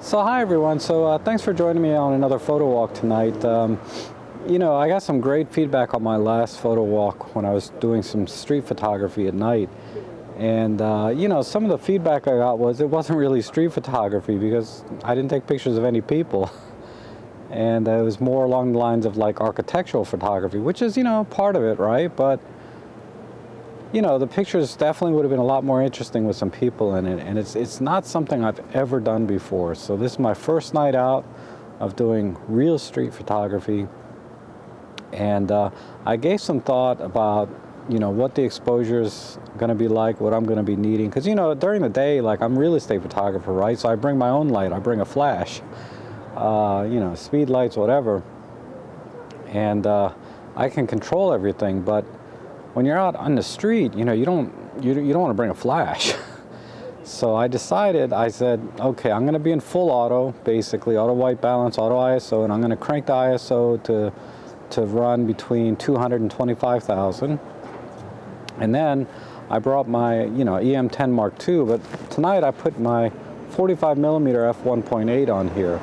So hi everyone. Thanks for joining me on another photo walk tonight. I got some great feedback on my last photo walk when I was doing some street photography at night. And some of the feedback I got was it wasn't really street photography because I didn't take pictures of any people. And it was more along the lines of like architectural photography, which is, part of it, right? But the pictures definitely would have been a lot more interesting with some people in it, and it's not something I've ever done before. So this is my first night out of doing real street photography, and I gave some thought about what the exposure is going to be like, what I'm going to be needing, because during the day, like, I'm a real estate photographer, right? So I bring my own light, I bring a flash, speed lights, whatever, and I can control everything. But when you're out on the street, you don't want to bring a flash. So I said, okay, I'm going to be in full auto, basically auto white balance, auto ISO, and I'm going to crank the ISO to run between 200 and 25,000. And then I brought my EM10 Mark II, but tonight I put my 45 millimeter f1.8 on here.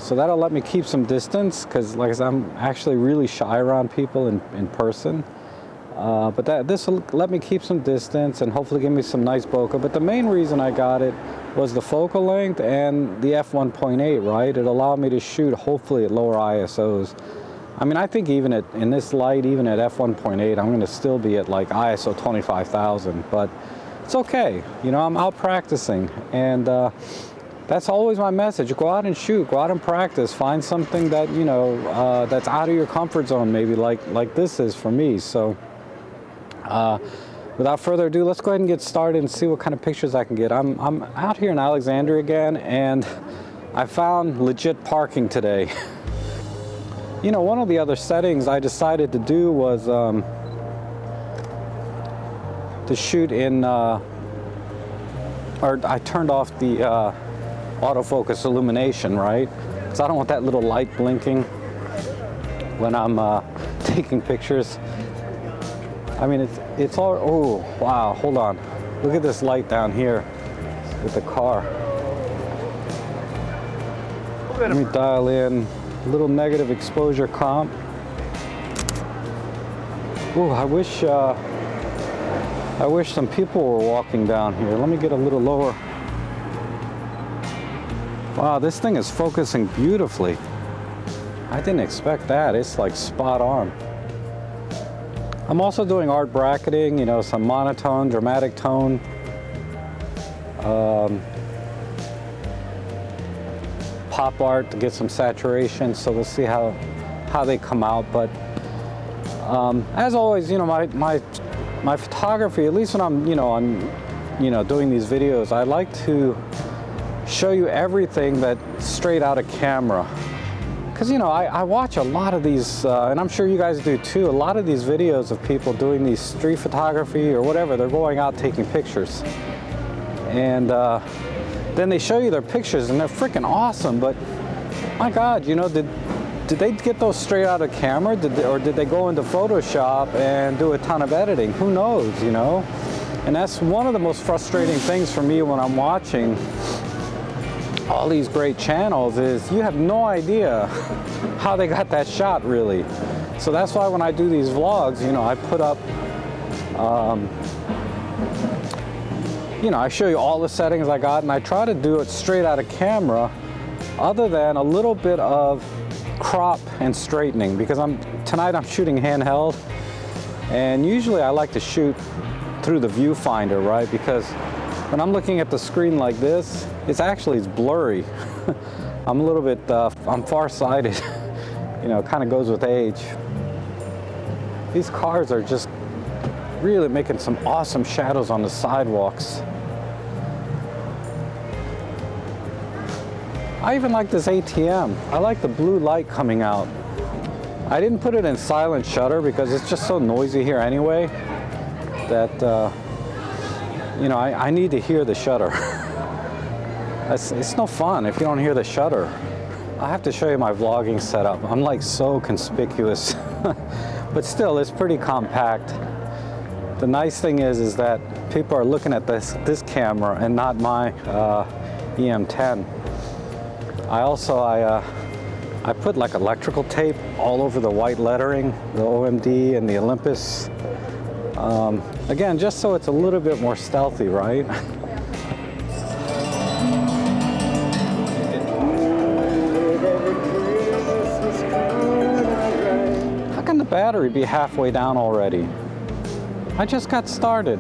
So that'll let me keep some distance, because like I said, I'm actually really shy around people in person. But this will let me keep some distance and hopefully give me some nice bokeh. But the main reason I got it was the focal length and the f1.8, right? It allowed me to shoot hopefully at lower ISOs. I mean, I think even in this light, even at f1.8, I'm going to still be at like ISO 25,000. But it's okay. I'm out practicing. And that's always my message. Go out and shoot. Go out and practice. Find something that, that's out of your comfort zone, maybe like this is for me. So without further ado, let's go ahead and get started and see what kind of pictures I can get. I'm out here in Alexandria again, and I found legit parking today. One of the other settings I decided to do was to shoot in, or I turned off the autofocus illumination, right? Because I don't want that little light blinking when I'm taking pictures. I mean, it's all, oh, wow, hold on. Look at this light down here with the car. Let me dial in a little negative exposure comp. Ooh, I wish some people were walking down here. Let me get a little lower. Wow, this thing is focusing beautifully. I didn't expect that. It's like spot on. I'm also doing art bracketing, some monotone, dramatic tone. Pop art to get some saturation, so we'll see how they come out. But as always, my photography, at least when I'm, doing these videos, I like to show you everything that's straight out of camera. Because, I watch a lot of these, and I'm sure you guys do too, a lot of these videos of people doing these street photography or whatever. They're going out taking pictures. And then they show you their pictures, and they're freaking awesome. But, my God, did they get those straight out of camera? Or did they go into Photoshop and do a ton of editing? Who knows, And that's one of the most frustrating things for me when I'm watching all these great channels, is you have no idea how they got that shot, really. So that's why when I do these vlogs, I put up, I show you all the settings I got, and I try to do it straight out of camera, other than a little bit of crop and straightening, because tonight I'm shooting handheld, and usually I like to shoot through the viewfinder, right? Because when I'm looking at the screen like this, it's blurry. I'm a little bit, I'm farsighted. It kind of goes with age. These cars are just really making some awesome shadows on the sidewalks. I even like this ATM. I like the blue light coming out. I didn't put it in silent shutter because it's just so noisy here anyway that I need to hear the shutter. It's no fun if you don't hear the shutter. I have to show you my vlogging setup. I'm like so conspicuous, but still it's pretty compact. The nice thing is that people are looking at this camera and not my EM10. I put like electrical tape all over the white lettering, the OMD and the Olympus. Again, just so it's a little bit more stealthy, right? How can the battery be halfway down already? I just got started.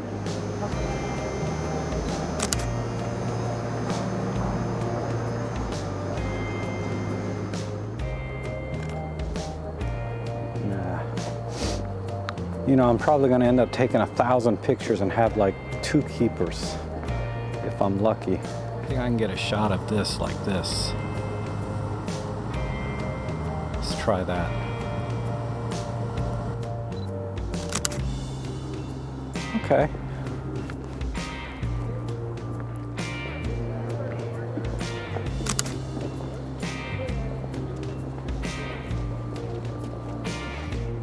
You know, I'm probably going to end up taking 1,000 pictures and have like 2 keepers if I'm lucky. I think I can get a shot of this like this. Let's try that. Okay.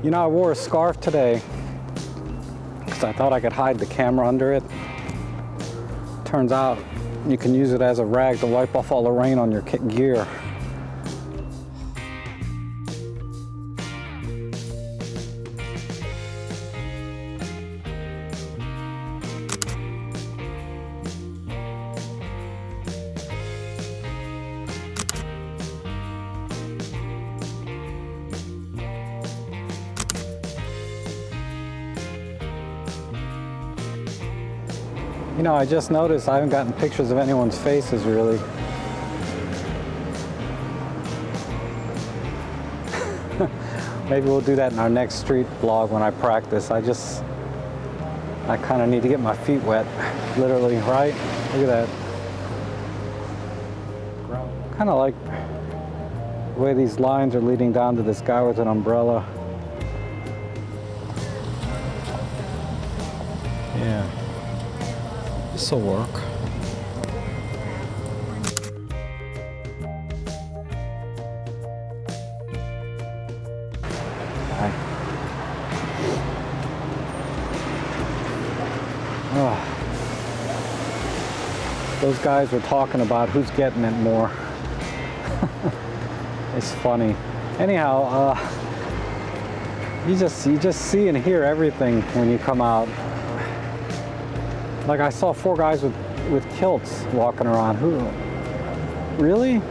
You know, I wore a scarf today because I thought I could hide the camera under it. Turns out you can use it as a rag to wipe off all the rain on your gear. You know, I just noticed I haven't gotten pictures of anyone's faces, really. Maybe we'll do that in our next street vlog when I practice. I kind of need to get my feet wet, literally, right? Look at that. Kind of like the way these lines are leading down to this guy with an umbrella. Yeah. This'll work. Okay. Oh. Those guys were talking about who's getting it more. It's funny. Anyhow, you just see and hear everything when you come out. Like I saw 4 guys with kilts walking around. Who? Really?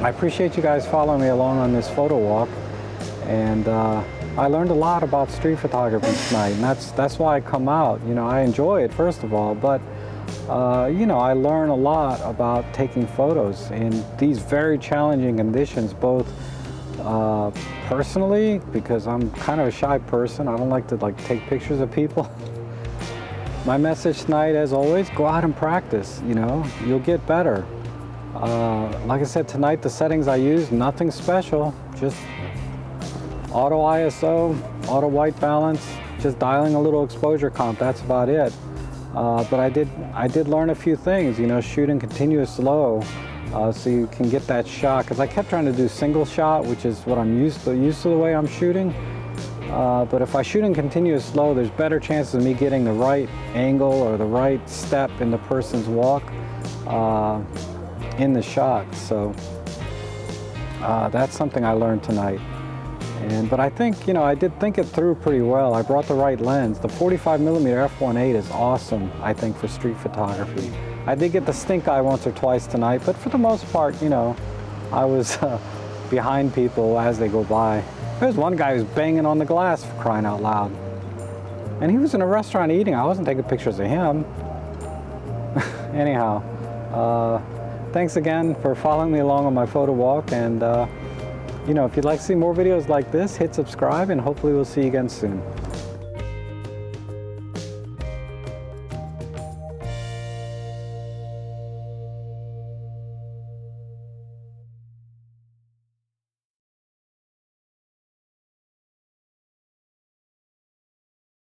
I appreciate you guys following me along on this photo walk, and I learned a lot about street photography tonight, and that's why I come out. You know, I enjoy it first of all, but you know, I learn a lot about taking photos in these very challenging conditions, both personally, because I'm kind of a shy person. I don't like to take pictures of people. My message tonight, as always, go out and practice, you know, you'll get better. Like I said, tonight the settings I used, nothing special, just auto ISO, auto white balance, just dialing a little exposure comp, that's about it. But I did learn a few things, you know, shooting continuous low, so you can get that shot, because I kept trying to do single shot, which is what I'm used to the way I'm shooting. But if I shoot in continuous slow, there's better chances of me getting the right angle or the right step in the person's walk in the shot. So that's something I learned tonight. But I think, you know, I did think it through pretty well. I brought the right lens. The 45mm f1.8 is awesome, I think, for street photography. I did get the stink eye once or twice tonight, but for the most part, you know, I was behind people as they go by. There's one guy who's banging on the glass, for crying out loud. And he was in a restaurant eating. I wasn't taking pictures of him. Anyhow, thanks again for following me along on my photo walk. And, you know, if you'd like to see more videos like this, hit subscribe, and hopefully we'll see you again soon.